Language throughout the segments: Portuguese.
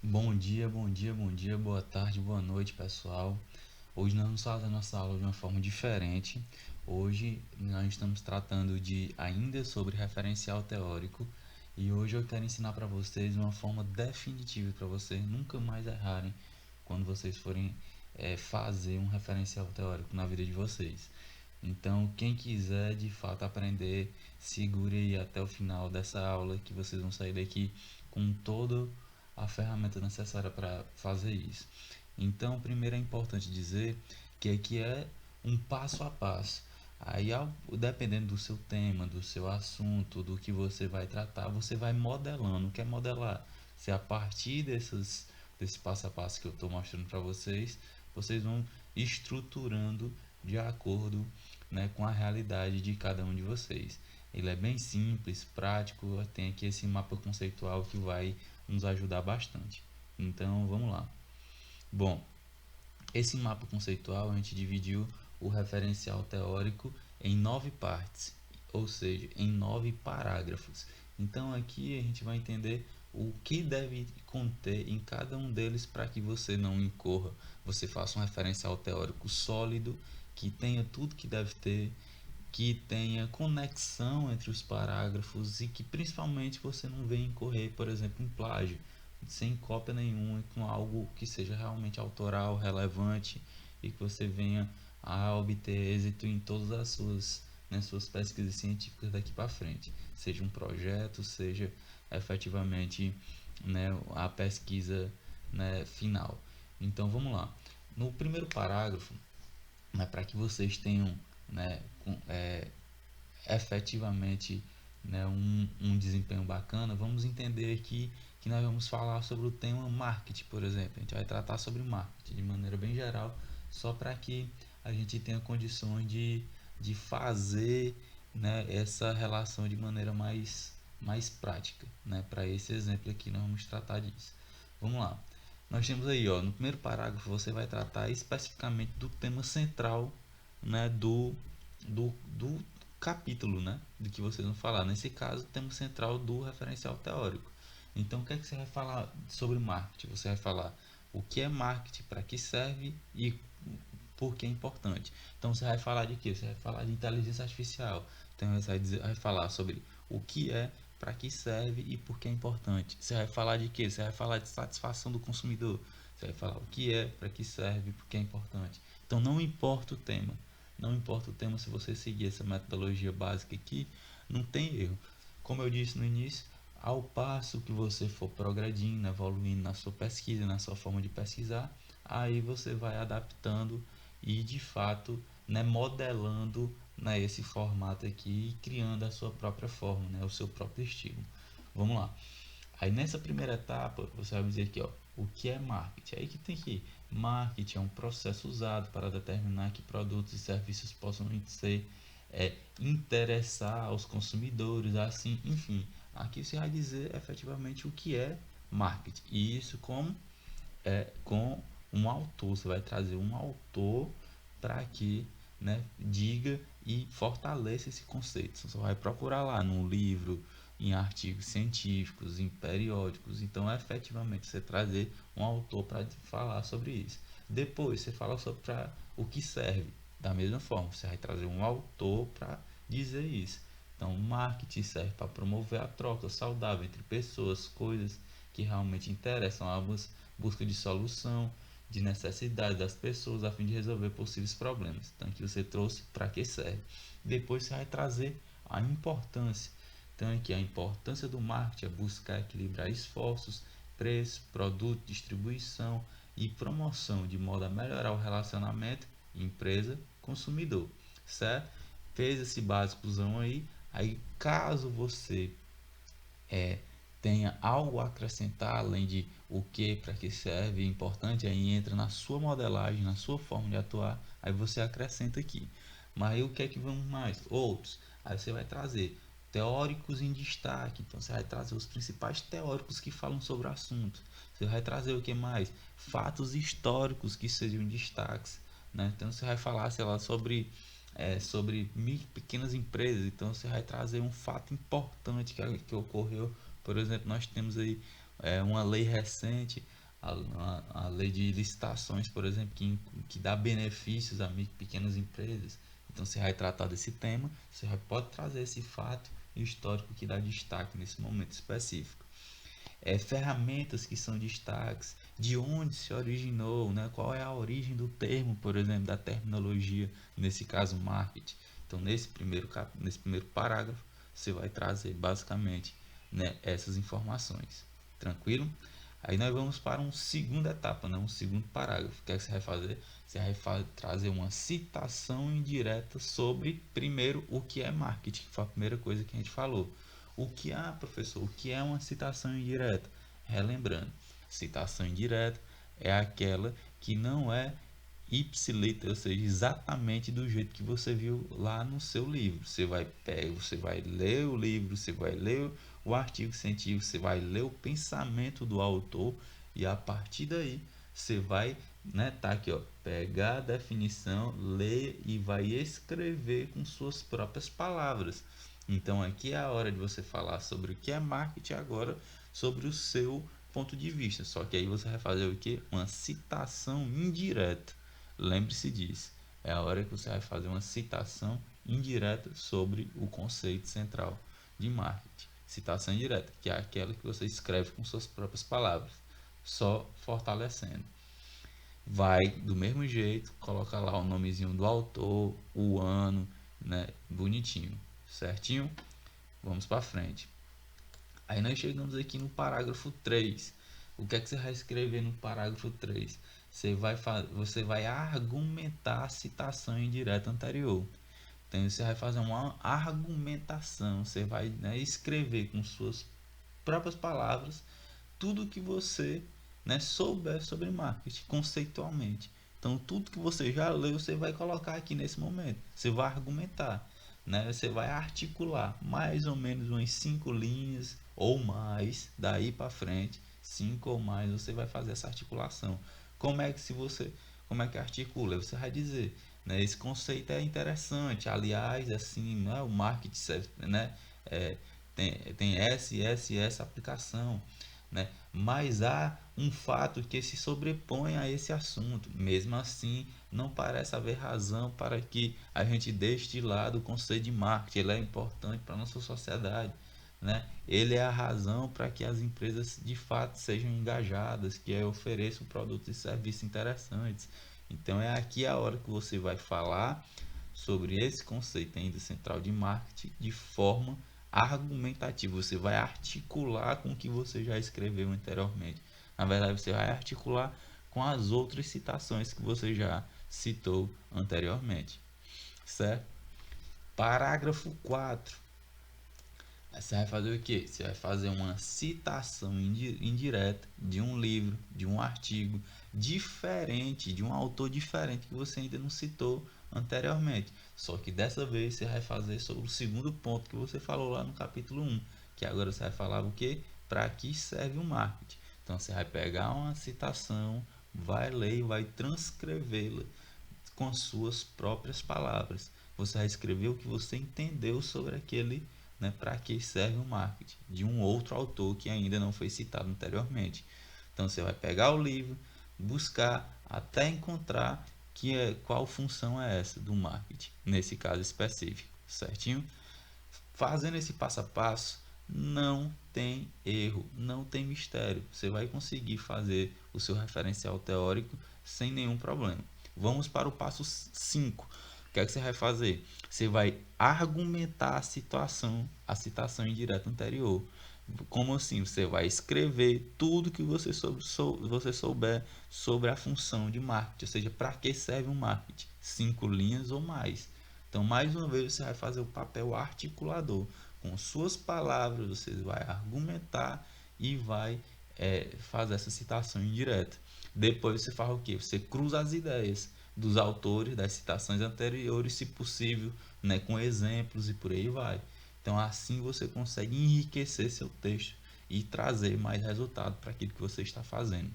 Bom dia, bom dia, bom dia, boa tarde, boa noite, pessoal. Hoje nós vamos fazer a nossa aula de uma forma diferente. Hoje nós estamos tratando de ainda sobre referencial teórico e hoje eu quero ensinar para vocês uma forma definitiva para vocês nunca mais errarem quando vocês forem fazer um referencial teórico na vida de vocês. Então, quem quiser de fato aprender, segure aí até o final dessa aula que vocês vão sair daqui com toda a ferramenta necessária para fazer isso. Então, primeiro é importante dizer que aqui é um passo a passo. Aí, dependendo do seu tema, do seu assunto, do que você vai tratar, você vai modelando. O que é modelar? Se a partir desse passo a passo que eu estou mostrando para vocês, vocês vão estruturando de acordo, né, com a realidade de cada um de vocês. Ele é bem simples, prático, tem aqui esse mapa conceitual que vai nos ajudar bastante. Então vamos lá. Bom, esse mapa conceitual a gente dividiu o referencial teórico em 9 partes, ou seja, em 9 parágrafos. Então aqui a gente vai entender o que deve conter em cada um deles para que você não incorra, você faça um referencial teórico sólido, que tenha tudo que deve ter, que tenha conexão entre os parágrafos e que principalmente você não venha incorrer, por exemplo, em plágio, sem cópia nenhuma, com algo que seja realmente autoral, relevante e que você venha a obter êxito em todas as suas pesquisas científicas daqui para frente, seja um projeto, seja efetivamente, né, a pesquisa, né, final. Então vamos lá. No primeiro parágrafo, né, para que vocês tenham, né, efetivamente, né, um desempenho bacana, vamos entender aqui que nós vamos falar sobre o tema marketing, por exemplo. A gente vai tratar sobre marketing de maneira bem geral, só para que a gente tenha condições de fazer, né, essa relação de maneira mais prática. Né? Para esse exemplo aqui, nós vamos tratar disso. Vamos lá. Nós temos aí, ó, no primeiro parágrafo, você vai tratar especificamente do tema central, né, do capítulo, né, do que vocês vão falar. Nesse caso, o tema central do referencial teórico. Então, o que é que você vai falar sobre marketing? Você vai falar o que é marketing, para que serve e por que é importante. Então, você vai falar de quê? Você vai falar de inteligência artificial. Então, vai falar sobre o que é, para que serve e por que é importante. Você vai falar de quê? Você vai falar de satisfação do consumidor. Você vai falar o que é, para que serve e por que é importante. Então, não importa o tema. Não importa o tema, se você seguir essa metodologia básica aqui, não tem erro. Como eu disse no início, ao passo que você for progredindo, evoluindo na sua pesquisa, na sua forma de pesquisar, aí você vai adaptando e de fato, né, modelando, né, esse formato aqui e criando a sua própria forma, né, o seu próprio estilo. Vamos lá. Aí nessa primeira etapa, você vai dizer aqui, ó, o que é marketing? Aí que tem que marketing é um processo usado para determinar que produtos e serviços possam ser interessar aos consumidores, assim, enfim. Aqui você vai dizer efetivamente o que é marketing. E isso com um autor, você vai trazer um autor para que, né, diga e fortaleça esse conceito. Você vai procurar lá no livro, em artigos científicos, em periódicos. Então, efetivamente, você trazer um autor para falar sobre isso. Depois, você fala sobre o que serve. Da mesma forma, você vai trazer um autor para dizer isso. Então, marketing serve para promover a troca saudável entre pessoas, coisas que realmente interessam, a busca de solução, de necessidade das pessoas a fim de resolver possíveis problemas. Então, aqui você trouxe para que serve. Depois você vai trazer a importância. Então, aqui a importância do marketing é buscar equilibrar esforços, preço, produto, distribuição e promoção, de modo a melhorar o relacionamento empresa-consumidor, certo? Fez esse básicozão aí caso você é, tenha algo a acrescentar além de o que, para que serve, é importante, aí entra na sua modelagem, na sua forma de atuar, aí você acrescenta aqui. Mas aí o que é que vamos mais? Outros. Aí você vai trazer teóricos em destaque, então você vai trazer os principais teóricos que falam sobre o assunto. Você vai trazer o que mais? Fatos históricos que sejam destaques, né? Então você vai falar, sei lá, sobre pequenas empresas. Então você vai trazer um fato importante que ocorreu. Por exemplo, nós temos aí uma lei recente, a lei de licitações, por exemplo, que dá benefícios a pequenas empresas. Então você vai tratar desse tema, você já pode trazer esse fato histórico que dá destaque nesse momento específico. Ferramentas que são destaques, de onde se originou, né? Qual é a origem do termo, por exemplo, da terminologia, nesse caso marketing. Então nesse primeiro parágrafo você vai trazer basicamente, né, essas informações. Tranquilo? Aí nós vamos para uma segunda etapa, né, um segundo parágrafo. O que é que você vai fazer? Você vai trazer uma citação indireta sobre, primeiro, o que é marketing, que foi a primeira coisa que a gente falou. Professor, o que é uma citação indireta? Relembrando, citação indireta é aquela que não é ipsiliter, ou seja, exatamente do jeito que você viu lá no seu livro. Você vai ler o livro, você vai ler o artigo científico, você vai ler o pensamento do autor e a partir daí você vai, né, tá aqui, ó, pegar a definição, ler e vai escrever com suas próprias palavras. Então aqui é a hora de você falar sobre o que é marketing agora, sobre o seu ponto de vista. Só que aí você vai fazer o que? Uma citação indireta. Lembre-se disso. É a hora que você vai fazer uma citação indireta sobre o conceito central de marketing. Citação indireta, que é aquela que você escreve com suas próprias palavras, só fortalecendo. Vai do mesmo jeito, coloca lá o nomezinho do autor, o ano, né, bonitinho, certinho? Vamos para frente. Aí nós chegamos aqui no parágrafo 3. O que é que você vai escrever no parágrafo 3? Você vai argumentar a citação indireta anterior. Então você vai fazer uma argumentação, você vai, né, escrever com suas próprias palavras tudo que você, né, souber sobre marketing conceitualmente. Então tudo que você já leu você vai colocar aqui nesse momento. Você vai argumentar, né? Você vai articular mais ou menos umas 5 linhas ou mais daí para frente, 5 ou mais você vai fazer essa articulação. Como é que articula? Você vai dizer, né, esse conceito é interessante. Aliás, assim, né, o marketing serve, né, tem essa aplicação, né? Mas há um fato que se sobrepõe a esse assunto. Mesmo assim, não parece haver razão para que a gente deixe de lado o conceito de marketing. Ele é importante para a nossa sociedade, né? Ele é a razão para que as empresas de fato sejam engajadas, que ofereçam produtos e serviços interessantes. Então é aqui a hora que você vai falar sobre esse conceito ainda central de marketing de forma argumentativa. Você vai articular com o que você já escreveu anteriormente. Na verdade, você vai articular com as outras citações que você já citou anteriormente. Certo? Parágrafo 4. Você vai fazer o quê? Você vai fazer uma citação indireta de um livro, de um artigo diferente, de um autor diferente que você ainda não citou anteriormente. Só que dessa vez você vai fazer sobre o segundo ponto que você falou lá no capítulo 1, que agora você vai falar o quê? Para que serve o marketing. Então você vai pegar uma citação, vai ler e vai transcrevê-la com as suas próprias palavras. Você vai escrever o que você entendeu sobre aquele, né, para que serve o marketing, de um outro autor que ainda não foi citado anteriormente. Então você vai pegar o livro, buscar até encontrar qual função é essa do marketing, nesse caso específico, certinho? Fazendo esse passo a passo, não tem erro, não tem mistério. Você vai conseguir fazer o seu referencial teórico sem nenhum problema. Vamos para o passo 5. O que é que você vai fazer? Você vai argumentar a citação indireta anterior. Como assim? Você vai escrever tudo que você souber sobre a função de marketing, ou seja, para que serve um marketing? 5 linhas ou mais. Então, mais uma vez, você vai fazer o papel articulador. Com suas palavras, você vai argumentar e vai fazer essa citação indireta. Depois você faz o quê? Você cruza as ideias dos autores das citações anteriores, se possível, né, com exemplos e por aí vai. Então, assim você consegue enriquecer seu texto e trazer mais resultado para aquilo que você está fazendo.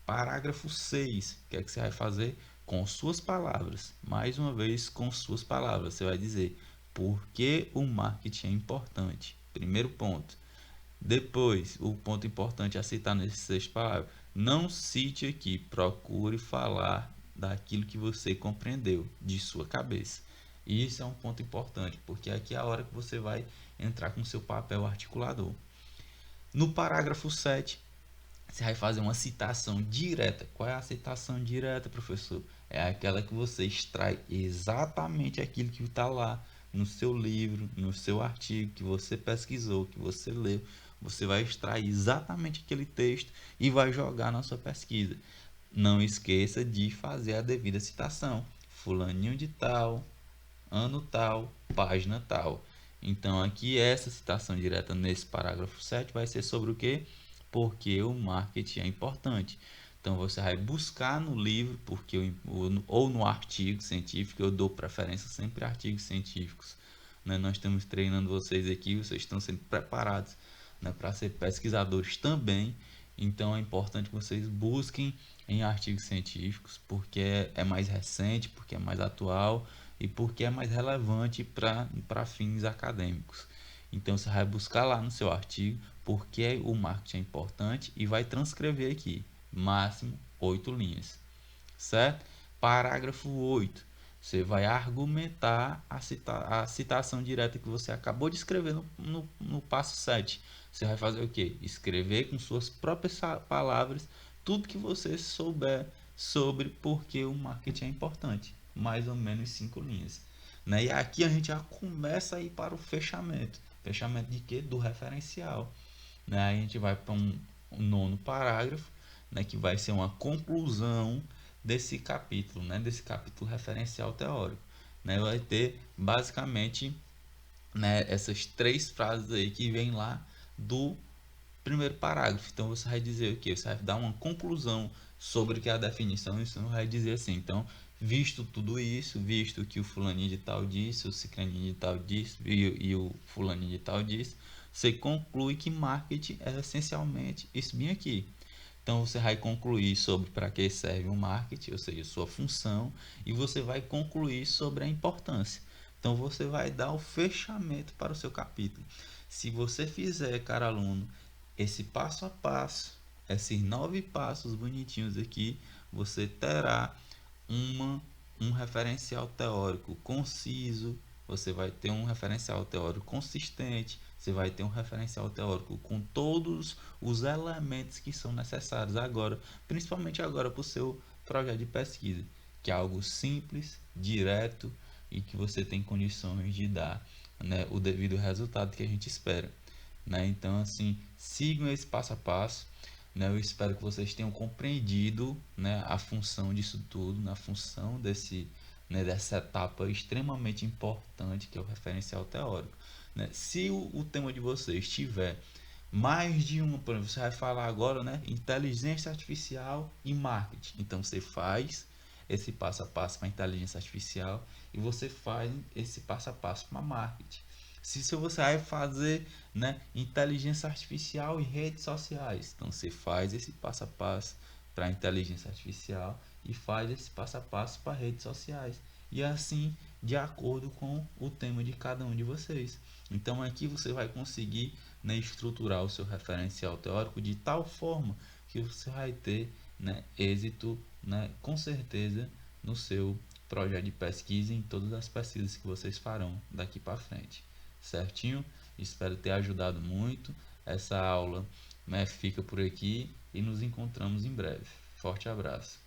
Parágrafo 6. O que é que você vai fazer? Com suas palavras. Mais uma vez, com suas palavras. Você vai dizer por que o marketing é importante. Primeiro ponto. Depois, o ponto importante a citar nesse 6 parágrafo. Não cite aqui, procure falar daquilo que você compreendeu de sua cabeça. E isso é um ponto importante, porque aqui é a hora que você vai entrar com seu papel articulador. No parágrafo 7, você vai fazer uma citação direta. Qual é a citação direta, professor? É aquela que você extrai exatamente aquilo que está lá no seu livro, no seu artigo, que você pesquisou, que você leu. Você vai extrair exatamente aquele texto e vai jogar na sua pesquisa. Não esqueça de fazer a devida citação. Fulaninho de tal, ano tal, página tal. Então aqui essa citação direta nesse parágrafo 7 vai ser sobre o que? Porque o marketing é importante. Então você vai buscar no livro, porque ou no artigo científico, eu dou preferência sempre a artigos científicos. Né? Nós estamos treinando vocês aqui, vocês estão sendo preparados, né, para ser pesquisadores também. Então é importante que vocês busquem em artigos científicos, porque é mais recente, porque é mais atual e porque é mais relevante para fins acadêmicos. Então você vai buscar lá no seu artigo porque o marketing é importante e vai transcrever aqui, máximo 8 linhas, certo? Parágrafo 8. Você vai argumentar a citação direta que você acabou de escrever no passo 7. Você vai fazer o quê? Escrever com suas próprias palavras tudo que você souber sobre por que o marketing é importante. Mais ou menos 5 linhas. Né? E aqui a gente já começa a ir para o fechamento. Fechamento de quê? Do referencial. Né? Aí a gente vai para um nono parágrafo, né? Que vai ser uma conclusão desse capítulo, né? Desse capítulo referencial teórico. Né? Vai ter basicamente, né, essas três frases aí que vem lá do primeiro parágrafo. Então você vai dizer o que? Você vai dar uma conclusão sobre que é a definição, isso vai dizer assim. Então, visto tudo isso, visto que o fulaninho de tal disse, o ciclaninho de tal disse e o fulaninho de tal disse, você conclui que marketing é essencialmente isso bem aqui. Então você vai concluir sobre para que serve o marketing, ou seja, sua função, e você vai concluir sobre a importância. Então você vai dar o fechamento para o seu capítulo. Se você fizer, cara aluno, esse passo a passo, esses 9 passos bonitinhos aqui, você terá uma, um referencial teórico conciso, você vai ter um referencial teórico consistente, você vai ter um referencial teórico com todos os elementos que são necessários agora, principalmente agora para o seu projeto de pesquisa, que é algo simples, direto e que você tem condições de dar, né, o devido resultado que a gente espera. Né? Então, assim, sigam esse passo a passo. Né? Eu espero que vocês tenham compreendido, né, a função disso tudo, na função né, dessa etapa extremamente importante que é o referencial teórico. Né? Se o tema de vocês tiver mais de uma, por exemplo, você vai falar agora, né, inteligência artificial e marketing. Então você faz esse passo a passo para inteligência artificial e você faz esse passo a passo para marketing. Se você vai fazer, né, inteligência artificial e redes sociais, então você faz esse passo a passo para inteligência artificial e faz esse passo a passo para redes sociais. E assim, de acordo com o tema de cada um de vocês. Então aqui você vai conseguir, né, estruturar o seu referencial teórico de tal forma que você vai ter, né, êxito, né, com certeza no seu projeto de pesquisa e em todas as pesquisas que vocês farão daqui para frente. Certinho? Espero ter ajudado muito. Essa aula, né, fica por aqui e nos encontramos em breve. Forte abraço.